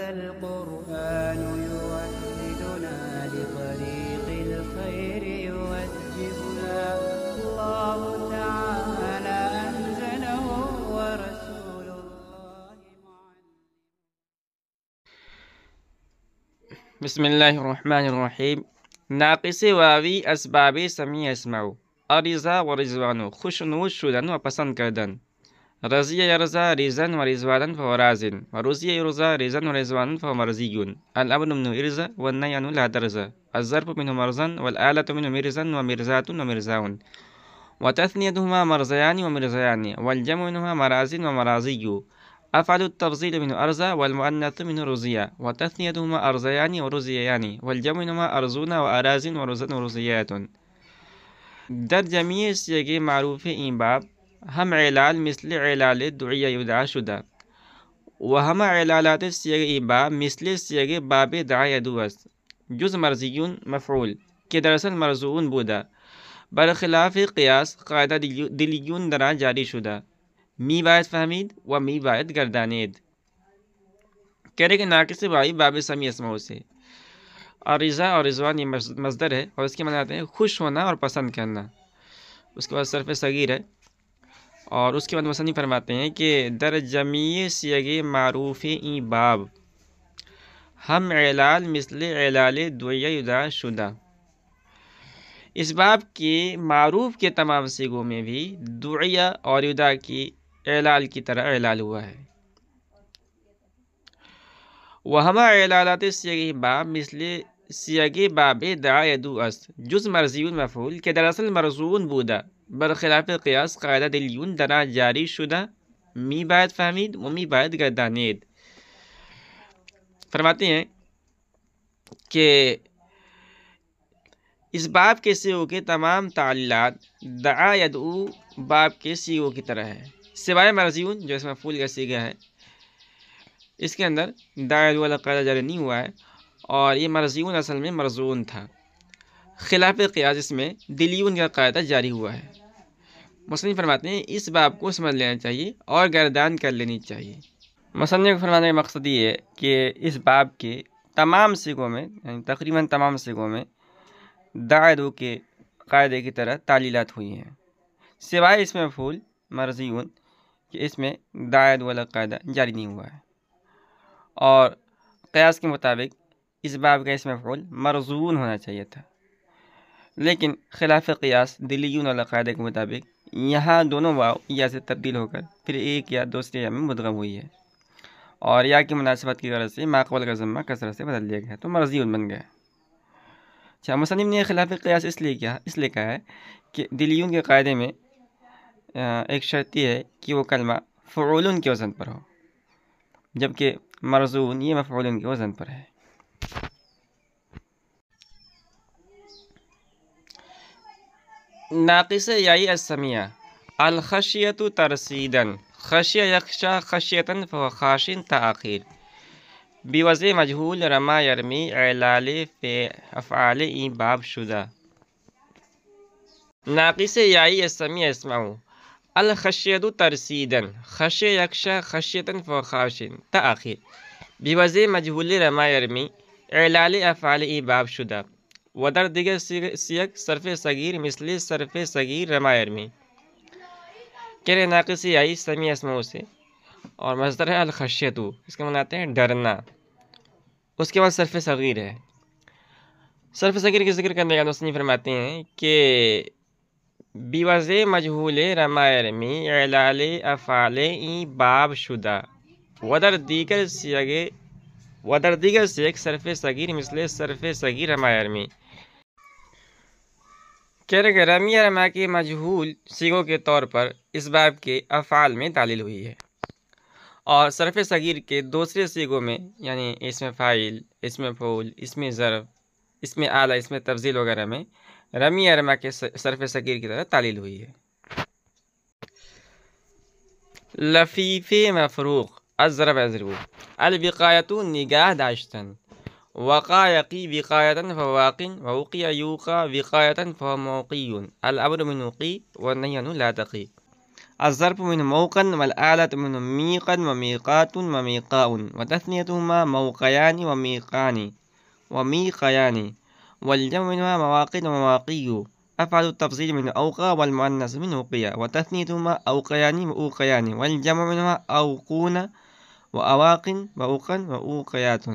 هذا القرآن يوحدنا لطريق الخير يوجهنا الله تعالى أنزله ورسول الله معلم. بسم الله الرحمن الرحیم. ناقص واوی اسباب سمیع اسمعو. رضا و رضوانو، خوشنود شدن و پسند کردن. رضی یرضا رضا و رضوانا فهو راضٍ، و رضی یرضا رضا و رضوانا فهو مرضی. الامر منه ارضا والنهی عنه لا ترضى. الظرف منه مرضا والآلة منه مرزا ومرزات ومرزاون، وتثنيتهما مرضيان ومرضيان، والجمع منهما مراز ومرازي. أفعل التفضيل منه أرزا والمؤنث منه رزيا، وتثنيتهما أرزيان ورزيان، والجمع منهما أرزون وأراز ورزن ورزيات. در جميع صيغ معروف این باب هم علال مثل علال دعی یدعا شده و همه علالات صيغ این باب مثل صيغ باب دعا یدعو است، جز مرزیون مفعول که دراصل مرزوون بوده، برخلاف قیاس قاعده دلیون درا جاری شده. می باید فهمید و می باید گردانید. کہہ رہے کہ ناقص واوی باب سمیع اسمعو سے. اور رضا اور رضوان یہ مصدر ہے اور اس کے معنی آتے ہیں خوش ہونا اور پسند کرنا. اس کے بعد صرف صغیر ہے اور اس کے بعد مصنف فرماتے ہیں کہ در جمیع صیغ معروف این باب ہم علال مثل علال دعیہ یدعا شدہ. اس باب کے معروف کے تمام صیغوں میں بھی دعیہ اور یدعا کی علال کی طرح علال ہوا ہے. وہما علالات صیغ باب مثل صیغ باب دعا یدعو است، جز مرضیون مفعول کہ دراصل مرضون بودہ، برخلاف قیاس قاعدہ دلیون درا جاری شدہ. می باید فهمید و می باید گردانید. فرماتے ہیں کہ اس باب کے صیغوں کے تمام تعلیلات دعا یدعو باب کے صیغوں کی طرح ہے، سوائے مرضیون جو اس میں مفعول کا صیغہ ہے. اس کے اندر دعا یدعو والا قاعدہ جاری نہیں ہوا ہے اور یہ مرضیون اصل میں مرضون تھا. خلاف قیاس اس میں دلیون کا قاعدہ جاری ہوا ہے. مصنف فرماتے ہیں اس باب کو سمجھ لینا چاہیے اور گردان کر لینی چاہیے. مصنف فرمانے کا مقصد یہ ہے کہ اس باب کے تمام صیغوں میں یعنی تقریباً تمام صیغوں میں دعا یدعو کے قاعدے کی طرح تعلیلات ہوئی ہیں، سوائے اس میں مفعول مرضیون کہ اس میں دعا یدعو والا قاعدہ جاری نہیں ہوا ہے. اور قیاس کے مطابق اس باب کا اس میں مفعول مرضون ہونا چاہیے تھا، لیکن خلاف قیاس دلیون والا قاعدے کے مطابق یہاں دونوں واو یا سے تبدیل ہو کر پھر ایک یا دوسرے یا میں مدغم ہوئی ہے اور یا کی مناسبت کی غرض سے ما قبل کا ضمہ کسرت سے بدل دیا گیا تو مرضیون بن گیا. اچھا، مصنف نے خلاف قیاس اس لیے کہا ہے کہ دلیون کے قاعدے میں ایک شرط یہ ہے کہ وہ کلمہ فعولن کے وزن پر ہو، جبکہ مرضون یہ مفعولن کے وزن پر ہے. ناقص یائی السمیہ الخشیۃ ترسیدن، خشیہ یخشا خشیتاً فهو خاشن تاخیر. بوضع مجہول رما یرمی علال فی افعال این باب شدہ. ناقص یائی السمیع اسمعو الخشیۃ ترسیدن، خشیہ یخشا خشیتاً فهو خاشن تاخیر. بوضع مجہول رما یرمی علال افعال این باب شدہ. ودر دیگر سیغ صرف صغیر مثل صرف صغیر رما یرمی. کہہ رہے ناقص یائی سمیع اسمعو سے اور مصدر ہے الخشیۃ، اس کے معنی آتے ہیں ڈرنا. اس کے بعد صرف صغیر ہے. صرف صغیر کے ذکر کرنے کا مصنف فرماتے ہیں کہ بوضع مجہول رما یرمی علال افعال این باب شدہ. ودر دیگر سیغ صرف صغیر مثل صرف صغیر رما یرمی. کہہ رہے کہ رمی رما کے مجہول صیغوں کے طور پر اس باب کے افعال میں تعلیل ہوئی ہے اور صرف صغیر کے دوسرے صیغوں میں یعنی اسم فاعل، اسم مفعول، اسم ظرف، اسم آلہ، اسم تفضیل وغیرہ میں رمی رما کے صرف صغیر کی طرح تعلیل ہوئی ہے. لفیف مفروق الضرب یضرب. الوقایۃ نگاہ داشتن. وقع یقی وقایتاً فهو واق، ووقی یوقع وقایتاً فهو موقی. الامر من وقی والنہی عنہ لا تقی. الظرف منه موقا والآلة منه ميقا وميقات وميقاء وتثنيتهما موقيان وميقان وميقيان والجمع منها مواقد ومواقي. أفعل التفضيل من أوقى والمؤنث منه قيا وتثنيتهما أوقيان وأوقيان والجمع منها أوقون وأواق وأوقا وأوقيات.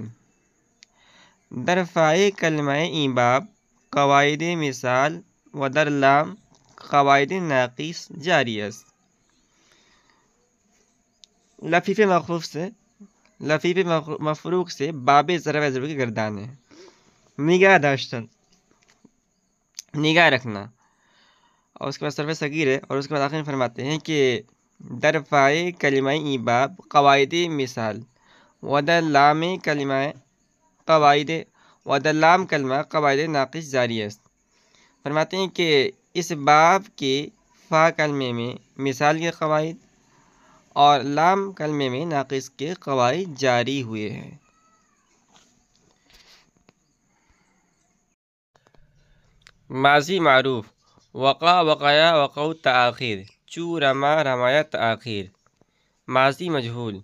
در فائے کلمہ ایباب قواعد مثال و در لام قواعد ناقص جاری است. لفیف مفروق سے باب ضرب ضرب کی گردان ہے. نگاہ داشتن، نگاہ رکھنا، اور اس کے بعد صرف صغیر ہے، اور اس کے بعد آخر فرماتے ہیں کہ در فائے کلمہ ایباب قواعد مثال و در لام کلمہ قواعد و در لام کلمہ قواعد ناقص جاری است. فرماتے ہیں کہ اس باب کے فا کلمے میں مثال کے قواعد اور لام کلمے میں ناقص کے قواعد جاری ہوئے ہیں. ماضی معروف وقع وقایا وقع تآخیر چو رما رمایا تآخیر. ماضی مجہول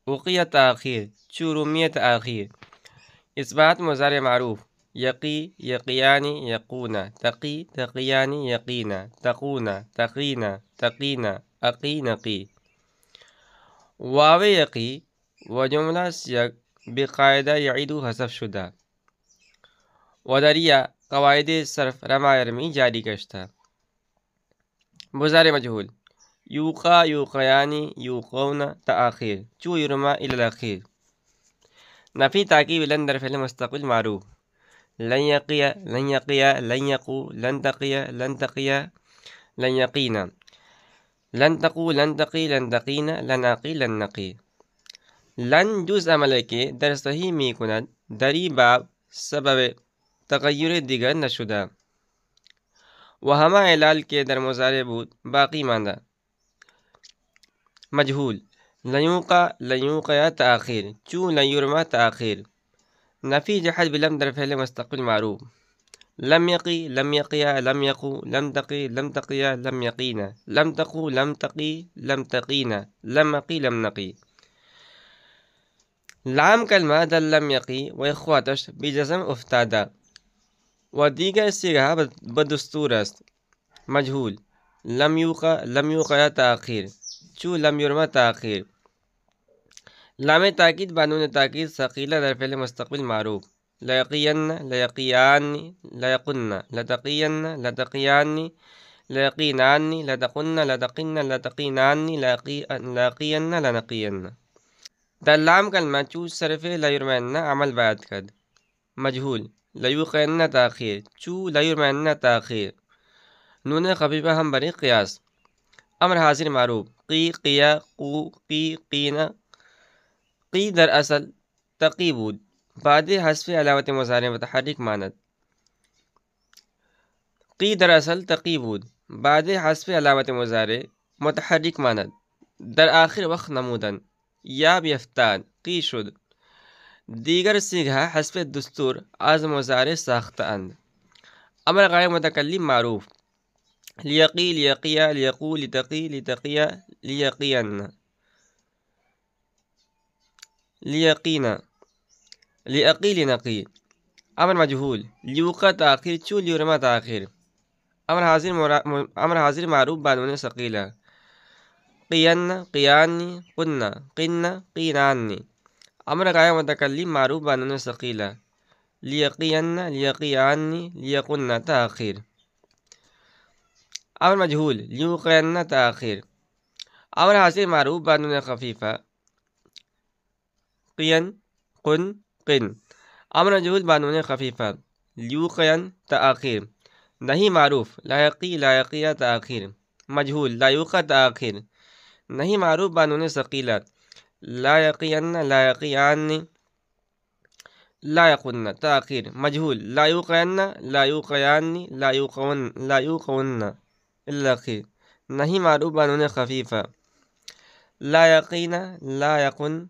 وقیہ تآخیر چو رمیہ تآخیر. اثبات مضارع معروف یقی یقیانی یقون تقی تقیانی یقینا تقون تقینا تقینا عقی نقی. واو یقی و جملہ سیغ بقاعدہ یعیدو حذف شدہ. ودریہ قواعد صرف رما یرمی جاری گشتہ. مضارع مجہول یوقا یوقیانی یوقون تآخیر چو یرما الی الاخیر. نفی تاکید لن در فعل مستقبل معروف لن یقیہ لن یقیہ لن یقو لن تقیہ لن تقیہ لن یقینا لن تقو لن تقی لن تقینا لن عقی لن نقی. لن جز عمل کے در صحیح می کند دری باب سبب تغیر دیگر نشدہ. وہما اعلال کے در مضارع بود باقی ماندہ. مجہول لیوقا لیوقیا تآخیر چو لیرما تآخیر. نفی جحد بلم در فعل مستقبل معروف لم یقی لم یقیا لم یقو لم تقی لم تقیا لم یقینا لم تقو لم تقی لم تقینا لم عقی لم نقی. لام کلمہ در لم یقی و اخواتش بجزم افتادہ و دیگر صیغہ بدستور است. مجہول لم یوقا لم یوقیا تآخیر چو لم یرما تآخیر. لام تاکید بانون تاکید ثقیلہ در فعل مستقبل معروف لیقین لیقیان لیقن لتقین لتقیان لیقینان لتقن لتقن لتقینان لاقین لنقین. در لام کلمہ چو صرف لیرمین عمل بیات کد. مجہول لیوقین تاخیر چو لیرمین تاخیر. نون خفیفہ ہم بری قیاس. امر حاضر معروف قی قیا قو قی قینا. قی در اصل تقی بود بعد حذف علامت مضارع متحرک ماند. قی در اصل تقی بود بعد حذف علامت مضارع متحرک ماند. در آخر وقت نمودن یا بیفتان قی شد. دیگر صیغہ حذف دستور از مضارع ساختہ اند. امر غیر متکلم معروف لیقی لیقیا لیقو لتقی لتقیا لیقین لیقینا لیقی لنقی. امر مجہول لیوقا تاخیر چو لیرما تاخیر. امر حاضر معروف بانون ثقیلہ قین قیانی قننا قن قینانی. امر غیر متکلم معروف بانون ثقیلہ لیقین لیقیانی لیقن تاخیر. امر مجہول لیوقین تاخیر. امر حاضر معروف بانون خفیفہ قین قن قن. امر مجہول بانون خفیفہ لیوقین تاخیر. نہیں معروف لایقی لایقیہ تاخیر. مجہول لایوقا تاخیر. نہیں معروف بانون ثقیلہ لایقین لایقیان لایقن تاخیر. مجہول لایوقین لایوقیان لایوقون الاخیر. نہیں معروف بانون خفیفہ لایقین لایقن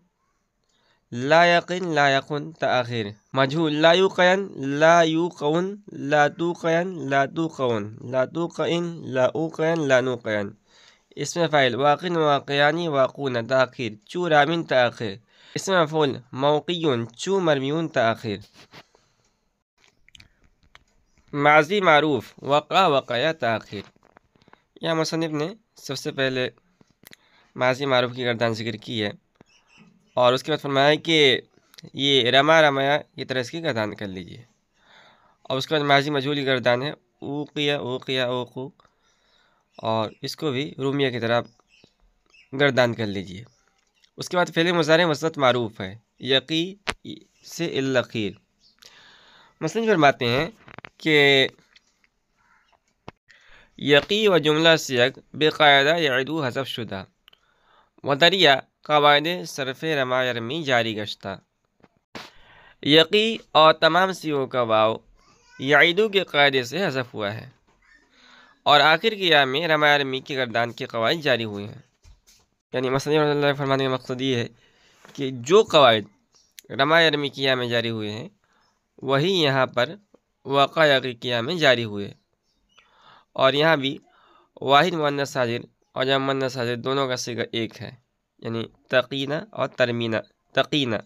لایقن لایقن تاخیر. مجہول لایوقین لایوقون لاتوقین لاتوقون لاتوقین لاوقین لانوقین اسم فاعل واقع واقعانی واقون تاخیر چو رامین تاخیر اسم مفعول موقعون چو مرمیون تاخیر ماضی معروف وقع وقع تاخیر۔ یہاں مصنف نے سب سے پہلے ماضی معروف کی گردان ذکر کی ہے اور اس کے بعد فرمایا کہ یہ رما رمایا یہ طرح اس کی گردان کر لیجیے، اور اس کے بعد ماضی مجہول کی گردان ہے اوقیا اوقیا اوقو، اور اس کو بھی رومیہ کی طرح گردان کر لیجیے۔ اس کے بعد فعل مضارع مسند معروف ہے یقی سے الاخیر۔ مصنف فرماتے ہیں کہ یقی و جملہ سیغ بقاعدہ یعدو حذف شدہ و دریا قواعد صرف رما یرمی جاری گشتہ۔ یقی اور تمام سیغوں کا واو یعیدو کے قاعدے سے حذف ہوا ہے اور آخر کی یا میں رما یرمی کی گردان کے قواعد جاری ہوئے ہیں۔ یعنی مصنف رحمۃ اللہ فرمانے کا مقصد یہ ہے کہ جو قواعد رما یرمی کی یا میں جاری ہوئے ہیں وہی یہاں پر وقع یقی کی یا میں جاری ہوئے، اور یہاں بھی واحد مؤنث ساجر اور جمع مؤنث ساجر دونوں کا صیغہ ایک ہے، یعنی تقینہ اور ترمینہ، تقینہ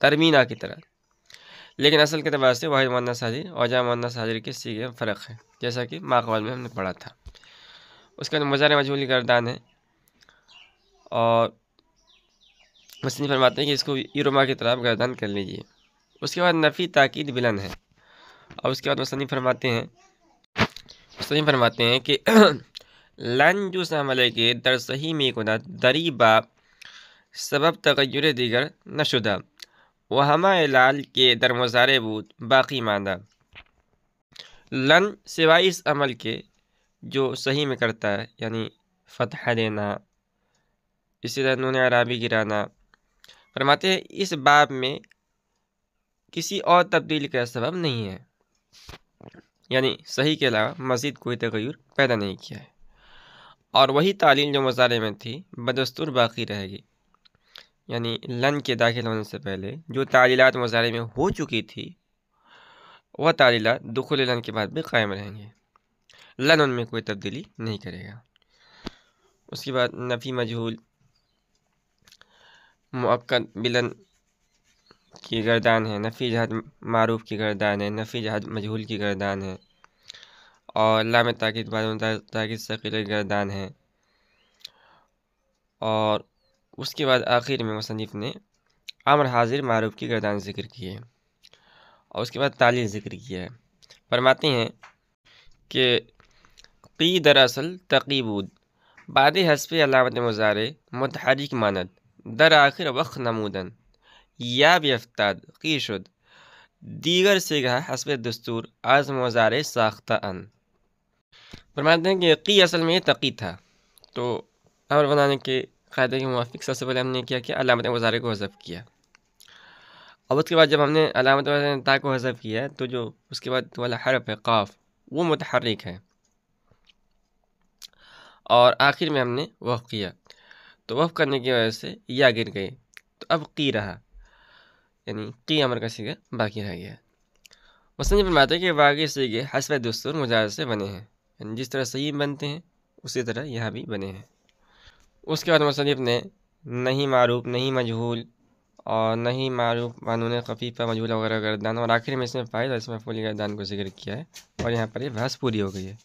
ترمینہ کی طرح، لیکن اصل کے اعتبار سے واحد مؤنث ساجر اور جمع مؤنث ساجر کے صیغے میں فرق ہے، جیسا کہ ماقبل میں ہم نے پڑھا تھا۔ اس کا مضارع مجہول کی گردان ہے اور مصنف فرماتے ہیں کہ اس کو یرما کی طرح گردان کر لیجیے۔ اس کے بعد نفی تاکید بلند ہے، اور اس کے بعد مصنف فرماتے ہیں کہ لن جس عملے کے در صحیح میں کند دری با سبب تغیر دیگر نشدہ و ہما لال کے در مضارع بود باقی ماندہ۔ لن سوائے اس عمل کے جو صحیح میں کرتا ہے، یعنی فتح دینا، اسی طرح نون اعرابی گرانا، فرماتے ہیں اس باب میں کسی اور تبدیلی کا سبب نہیں ہے، یعنی صحیح کے علاوہ مزید کوئی تغیر پیدا نہیں کیا ہے، اور وہی تعلیل جو مضارع میں تھی بدستور باقی رہے گی، یعنی لن کے داخل ہونے سے پہلے جو تعلیلات مضارع میں ہو چکی تھی وہ تعلیلات دخول لن کے بعد بھی قائم رہیں گے، لن ان میں کوئی تبدیلی نہیں کرے گا۔ اس کے بعد نفی مجہول مؤکد بلن کی گردان ہے، نفی جہت معروف کی گردان ہے، نفی جہت مجہول کی گردان ہے، اور لام تاکید بعد تاکید ثقیلہ کی گردان ہے، اور اس کے بعد آخر میں مصنف نے امر حاضر معروف کی گردان ذکر کی ہے، اور اس کے بعد تعلیل ذکر کیا ہے۔ فرماتے ہیں کہ قی دراصل تقیبود بعد حذف علامت مضارع متحرک ماند در آخر وقت نمودن یا بیفتاد قی شد دیگر صیغہ حسب دستور از مضارع ساختہ ان۔ فرماتے ہیں کہ قی اصل میں یہ تقی تھا، تو امر بنانے کے قاعدے کے موافق سب سے پہلے ہم نے کیا کہ علامت مضارع کو حذف کیا، اور اس کے بعد جب ہم نے علامت مضارع تا کو حذف کیا تو جو اس کے بعد والا حرف ہے قاف وہ متحرک ہے، اور آخر میں ہم نے وقف کیا، تو وقف کرنے کی وجہ سے یا گر گئے، تو اب قی رہا، یعنی قی امر کا صیغہ باقی رہ گیا۔ مصنف فرماتے ہیں کہ باقی صیغے حسب دستور مضارع سے بنے ہیں، یعنی جس طرح صحیح بنتے ہیں اسی طرح یہاں بھی بنے ہیں۔ اس کے بعد مصنف نے نہیں معروف، نہیں مجہول، اور نہیں معروف قانون خفیفہ مجہولہ وغیرہ گردان، اور آخر میں اس میں فاعل اور اس میں مفعول گردان کو ذکر کیا ہے، اور یہاں پر یہ بحث پوری ہو گئی ہے۔